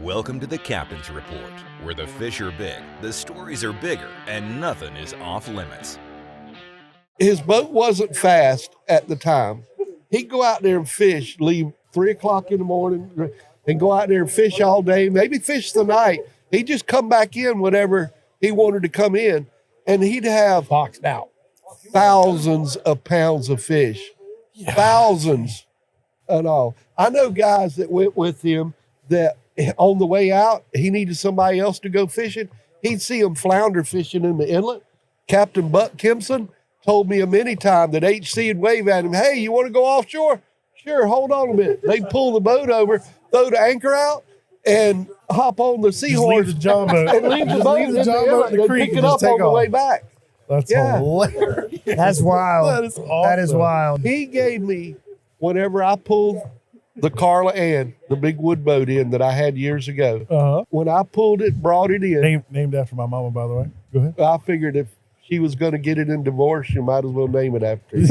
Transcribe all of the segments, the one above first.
Welcome to the Captain's Report, where the fish are big, the stories are bigger, and nothing is off limits. His boat wasn't fast at the time. He'd go out there and fish, leave 3 o'clock in the morning and go out there and fish all day, maybe fish the night. He'd just come back in whenever he wanted to come in, and he'd have boxed out thousands of pounds of fish, thousands and all. I know guys that went with him that on the way out, he needed somebody else to go fishing. He'd see them flounder fishing in the inlet. Captain Buck Kimson told me a many times that HC would wave at him, "Hey, you want to go offshore?" "Sure, hold on a minute." They'd pull the boat over, throw the anchor out, and hop on the seahorse. Leave the John boat. And leave the boat in the inlet and creek pick and it just up take on the off. way back. That's hilarious. That's wild. That is awesome. That is wild. He gave me, whenever I pulled the Carla Ann, the big wood boat in that I had years ago, when I pulled it, brought it in. Named after my mama, by the way. Go ahead. I figured if she was going to get it in divorce, you might as well name it after you.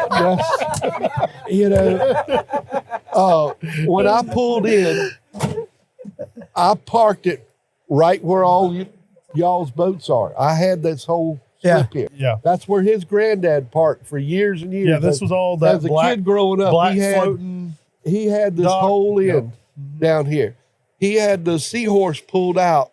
Yes. You know, when I pulled in, I parked it right where all y'all's boats are. I had this whole slip here. Yeah. That's where his granddad parked for years and years. Yeah, this was all that as a black, kid growing up. black He floating. had this dock. whole end down here. He had the seahorse pulled out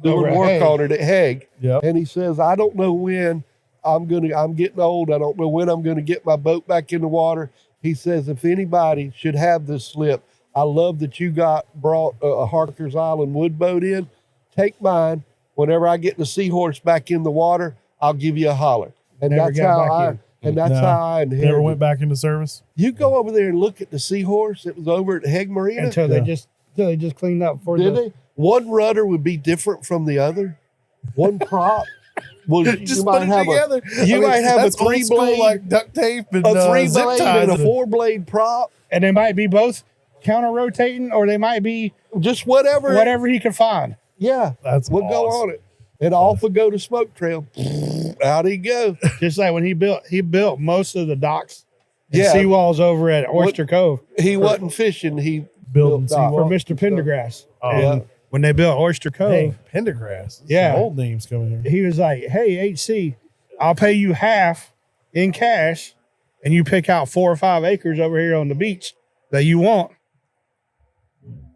doing Over work Hague. on it at Hague. Yep. And he says, "I don't know when I'm getting old. I don't know when I'm gonna get my boat back in the water." He says, "If anybody should have this slip, I love that you brought a Harker's Island wood boat in. Take mine. Whenever I get the seahorse back in the water, I'll give you a holler." And Never that's got how back in. how I inherited. Never went back into service. You go over there and look at the seahorse. It was over at Hague Marina. Until they just cleaned up for Did they? One rudder would be different from the other. One prop was Just you put might it have together. You might have a that's old school, 3-blade, like duct tape and a zip 3-blade ties. and a 4-blade prop. And they might be both counter rotating, or they might be Just whatever. he could find. Yeah, That's we'll go awesome. on it, and off we go to Smoke Trail. Out he go. Just like when he built most of the docks and Yeah. seawalls over at Oyster Cove He wasn't fishing. He Building built docks. for seawall. Mr. Pendergrass. Oh, And yeah. when they built Oyster Cove, Hey, Pendergrass. Yeah. Some old names coming here. he was like, "Hey, HC, I'll pay you half in cash, and you pick out 4 or 5 acres over here on the beach that you want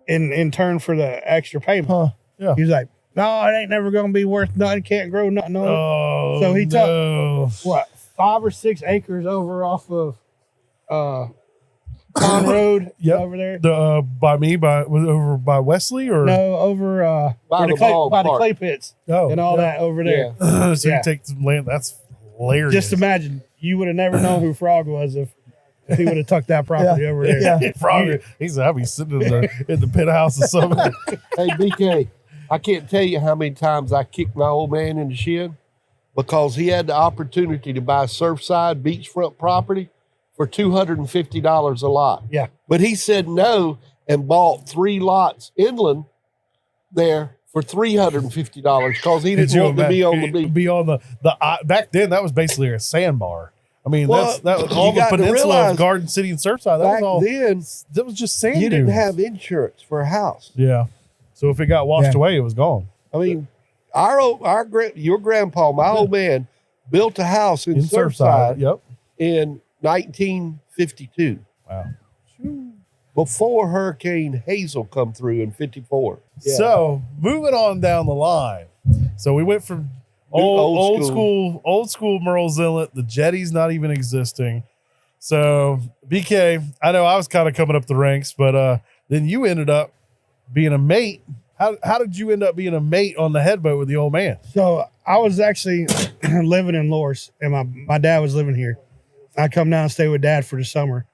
in turn for the extra payment." Huh. Yeah. He was like, "No, it ain't never gonna be worth nothing. Can't grow nothing on it." Oh, So he took- no. What, 5 or 6 acres over off of Pond Road over there? The was it over by Wesley or No, over By where the by the ballpark. clay pits oh and all that over there. so Yeah. you take some land. That's hilarious. Just imagine, you would have never known who Frog was if he would have tucked that property over there. Yeah, Frog. He said, "I'll be sitting in the penthouse or something." Hey, BK, I can't tell you how many times I kicked my old man in the shin because he had the opportunity to buy Surfside beachfront property for $250 a lot. Yeah. But he said no and bought 3 lots inland there for $350 because he didn't want to be on the beach. Be on the back then. That was basically a sandbar. I mean, Well, that was you all the got to peninsula realize of Garden City and Surfside. That Back was all. then, That was just sand. you didn't dunes. have insurance for a house. Yeah. So if it got washed away, it was gone. I mean, your grandpa, my old man, built a house in Surfside Yep. in 1952. Wow. Before Hurricane Hazel come through in 54. Yeah. So moving on down the line. So we went from old school Merle's Inlet. The jetty's not even existing. So BK, I know I was kind of coming up the ranks, but then you ended up being a mate. How did you end up being a mate on the headboat with the old man? So I was actually living in Loris, and my dad was living here. I come down and stay with Dad for the summer,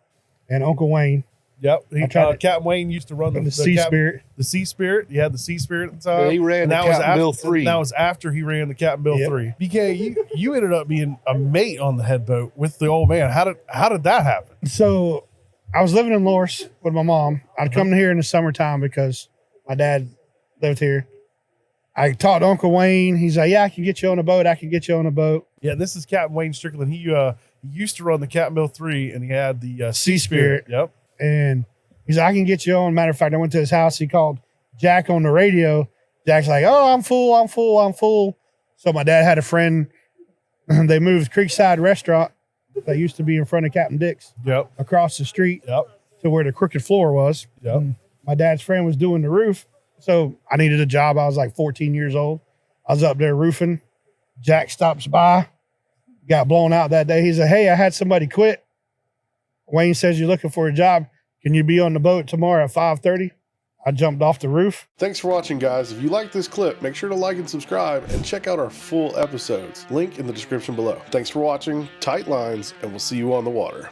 and Uncle Wayne, Yep. Captain Wayne used to run the Sea Spirit. The Sea Spirit. You had the Sea Spirit at the time. Yeah, he ran and the that was Captain Bill after, 3. That was after he ran the Captain Bill Yep. 3. BK, you ended up being a mate on the headboat with the old man. How did that happen? So I was living in Loris with my mom. I'd come here in the summertime because my dad lived here. I talked to Uncle Wayne. He's like, "Yeah, I can get you on a boat. I can get you on a boat." Yeah, this is Captain Wayne Strickland. He used to run the Captain Bill 3, and he had the Sea Spirit. Yep. And He's like, I can get you on. Matter of fact, I went to his house. He called Jack on the radio. Jack's like, oh, I'm full. So my dad had a friend. They moved Creekside Restaurant that used to be in front of Captain Dick's across the street to where the crooked floor was. My dad's friend was doing the roof. So I needed a job. I was like 14 years old. I was up there roofing. Jack stops by, got blown out that day. He said, hey, I had somebody quit. Wayne says you're looking for a job. Can you be on the boat tomorrow at 5:30? I jumped off the roof. Thanks for watching, guys. If you like this clip, make sure to like and subscribe and check out our full episodes. Link in the description below. Thanks for watching, tight lines, and we'll see you on the water.